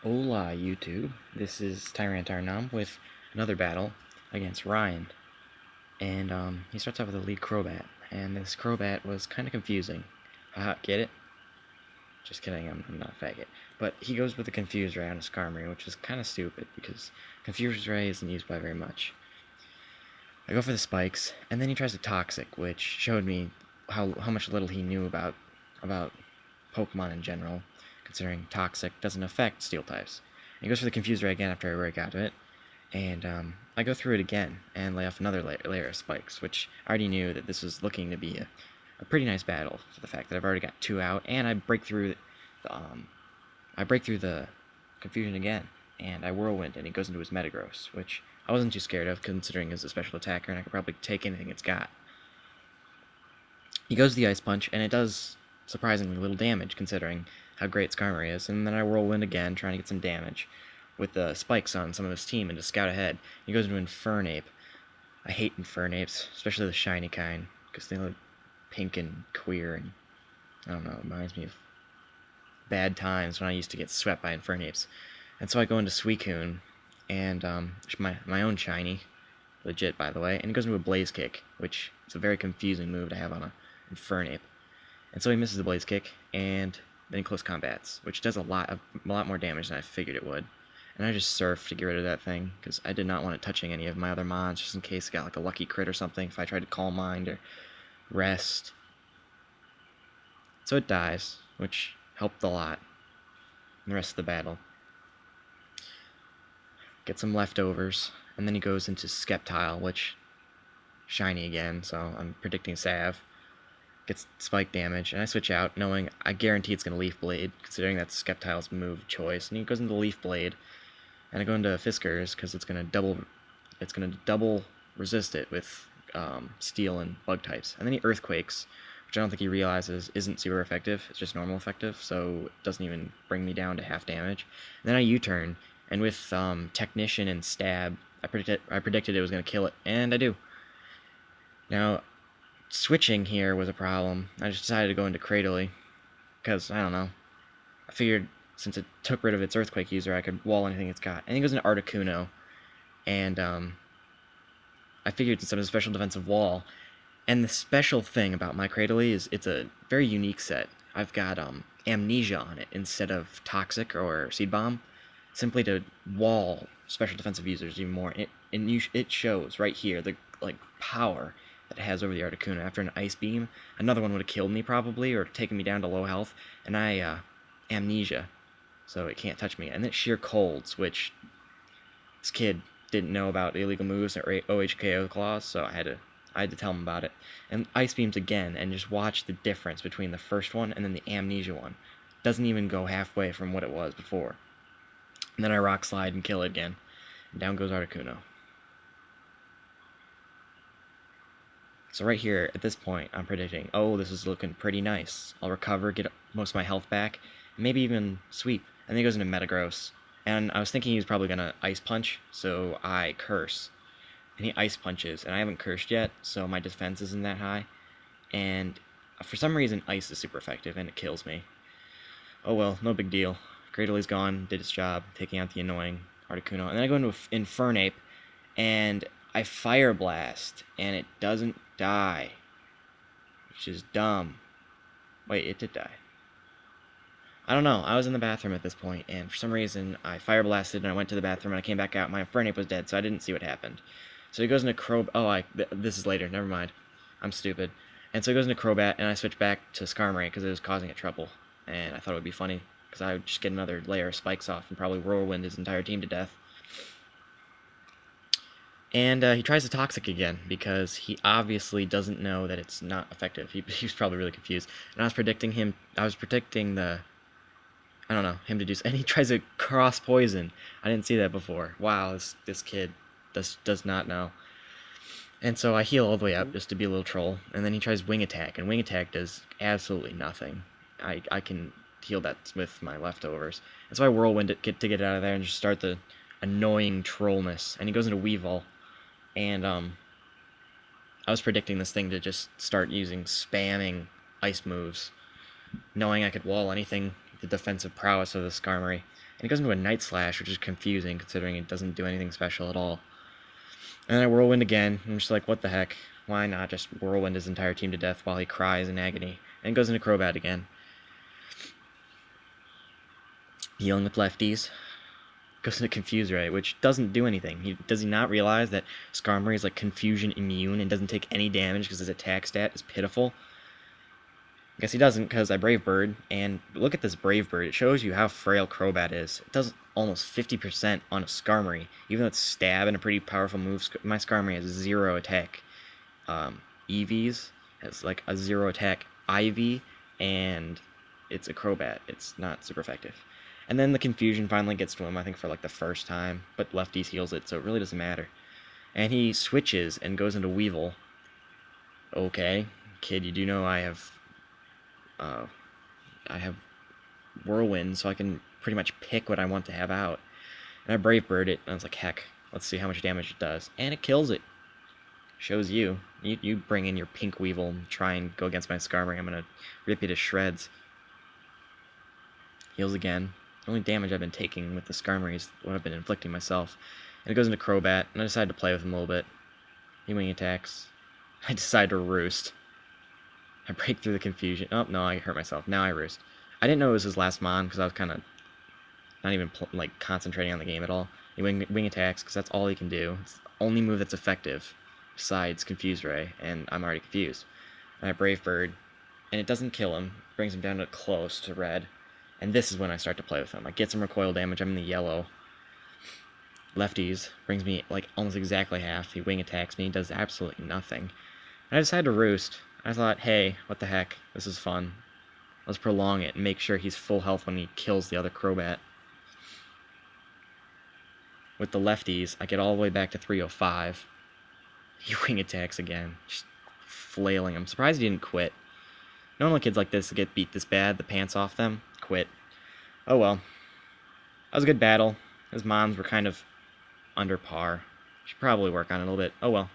Hola YouTube, this is Tyrantarnum with another battle against Ryan. And he starts off with a lead Crobat, and this Crobat was kind of confusing. Haha, get it? Just kidding, I'm not a faggot. But he goes with a Confuse Ray on a Skarmory, which is kind of stupid, because Confuse Ray isn't used by very much. I go for the spikes, and then he tries to Toxic, which showed me how much little he knew about Pokemon in general, considering Toxic doesn't affect Steel types. And he goes for the Confuse Ray again after I break out of it, and I go through it again and lay off another layer of spikes, which I already knew that this was looking to be a pretty nice battle for the fact that I've already got two out, and I break through the confusion again, and I whirlwind, and he goes into his Metagross, which I wasn't too scared of, considering it's a special attacker, and I could probably take anything it's got. He goes the Ice Punch, and it does surprisingly little damage, considering how great Skarmory is, and then I whirlwind again, trying to get some damage with the spikes on some of his team and to scout ahead. He goes into Infernape. I hate Infernapes, especially the shiny kind, because they look pink and queer, and I don't know, it reminds me of bad times when I used to get swept by Infernapes. And so I go into Suicune, and my own shiny, legit by the way, and he goes into a Blaze Kick, which is a very confusing move to have on a Infernape. And so he misses the Blaze Kick, and then he close combats, which does a lot more damage than I figured it would. And I just surf to get rid of that thing, because I did not want it touching any of my other mons, just in case it got like a lucky crit or something if I tried to Calm Mind or Rest. So it dies, which helped a lot in the rest of the battle. Get some leftovers, and then he goes into Sceptile, which shiny again, so I'm predicting Salve. Gets spike damage, and I switch out, knowing I guarantee it's going to Leaf Blade, considering that's Sceptile's move choice. And he goes into Leaf Blade, and I go into Fiskars because it's going to double resist it with Steel and Bug types. And then he Earthquakes, which I don't think he realizes isn't super effective. It's just normal effective, so it doesn't even bring me down to half damage. And then I U-turn, and with Technician and Stab, I predicted it was going to kill it, and I do. Now, switching here was a problem. I just decided to go into Cradily, because, I don't know, I figured since it took rid of its Earthquake user, I could wall anything it's got. And he goes into Articuno, and I figured since I'm a special defensive wall, and the special thing about my Cradily is it's a very unique set. I've got Amnesia on it instead of Toxic or Seed Bomb, simply to wall special defensive users even more. It shows right here the power that it has over the Articuno. After an Ice Beam, another one would have killed me probably, or taken me down to low health, and I Amnesia, so it can't touch me. And then Sheer Colds, which this kid didn't know about illegal moves or OHKO claws, so I had to tell him about it. And Ice Beams again, and just watch the difference between the first one and then the Amnesia one. Doesn't even go halfway from what it was before. And then I Rock Slide and kill it again. And down goes Articuno. So right here, at this point, I'm predicting, oh, this is looking pretty nice. I'll recover, get most of my health back, and maybe even sweep. And then he goes into Metagross. And I was thinking he was probably going to Ice Punch, so I Curse. And he Ice Punches, and I haven't cursed yet, so my defense isn't that high. And for some reason, Ice is super effective, and it kills me. Oh well, no big deal. Cradely's gone, did its job, taking out the annoying Articuno. And then I go into Infernape, and I Fire Blast, and it doesn't die, which is dumb. Wait, it did die. I don't know. I was in the bathroom at this point, and for some reason, I Fire Blasted, and I went to the bathroom, and I came back out. My Infernape was dead, so I didn't see what happened. So he goes into this is later. Never mind. I'm stupid. And so he goes into Crobat, and I switch back to Skarmory because it was causing it trouble. And I thought it would be funny because I would just get another layer of spikes off and probably whirlwind his entire team to death. And he tries the Toxic again because he obviously doesn't know that it's not effective. He's probably really confused. And I was predicting him. I was predicting I don't know, him to do. And he tries to cross poison. I didn't see that before. Wow, this kid does not know. And so I heal all the way up just to be a little troll. And then he tries Wing Attack, and Wing Attack does absolutely nothing. I can heal that with my leftovers. And so I whirlwind it to get out of there and just start the annoying trollness. And he goes into Weavile. And I was predicting this thing to just start spamming ice moves, knowing I could wall anything, the defensive prowess of the Skarmory. And it goes into a Night Slash, which is confusing considering it doesn't do anything special at all. And then I Whirlwind again. I'm just like, what the heck? Why not just Whirlwind his entire team to death while he cries in agony? And goes into Crobat again. Healing with lefties. Goes into Confuse Ray, which doesn't do anything. Does he not realize that Skarmory is like confusion immune and doesn't take any damage because his attack stat is pitiful? I guess he doesn't because I Brave Bird, and look at this Brave Bird. It shows you how frail Crobat is. It does almost 50% on a Skarmory, even though it's Stab and a pretty powerful move. My Skarmory has 0 attack. Eevee's has like a 0 attack Ivy, and it's a Crobat. It's not super effective. And then the Confusion finally gets to him, I think for like the first time, but Lefties heals it, so it really doesn't matter. And he switches and goes into Weevil. Okay, kid, you do know I have Whirlwind, so I can pretty much pick what I want to have out. And I Brave Bird it, and I was like, heck, let's see how much damage it does. And it kills it. Shows you. You bring in your pink Weevil and try and go against my Skarmory. I'm going to rip you to shreds. Heals again. The only damage I've been taking with the Skarmory is what I've been inflicting myself. And it goes into Crobat, and I decide to play with him a little bit. He wing attacks. I decide to Roost. I break through the Confusion. Oh, no, I hurt myself. Now I Roost. I didn't know it was his last Mon, because I was kind of not even like concentrating on the game at all. He wing attacks, because that's all he can do. It's the only move that's effective, besides Confuse Ray, and I'm already confused. And I Brave Bird, and it doesn't kill him. It brings him down to close to red. And this is when I start to play with him. I get some recoil damage. I'm in the yellow. Lefties brings me like almost exactly half. He wing attacks me. He does absolutely nothing. And I decided to Roost. I thought, hey, what the heck? This is fun. Let's prolong it and make sure he's full health when he kills the other Crobat. With the lefties, I get all the way back to 305. He wing attacks again. Just flailing. I'm surprised he didn't quit. Normally kids like this get beat this bad, the pants off them, quit. Oh well. That was a good battle. His Mons were kind of under par. Should probably work on it a little bit. Oh well.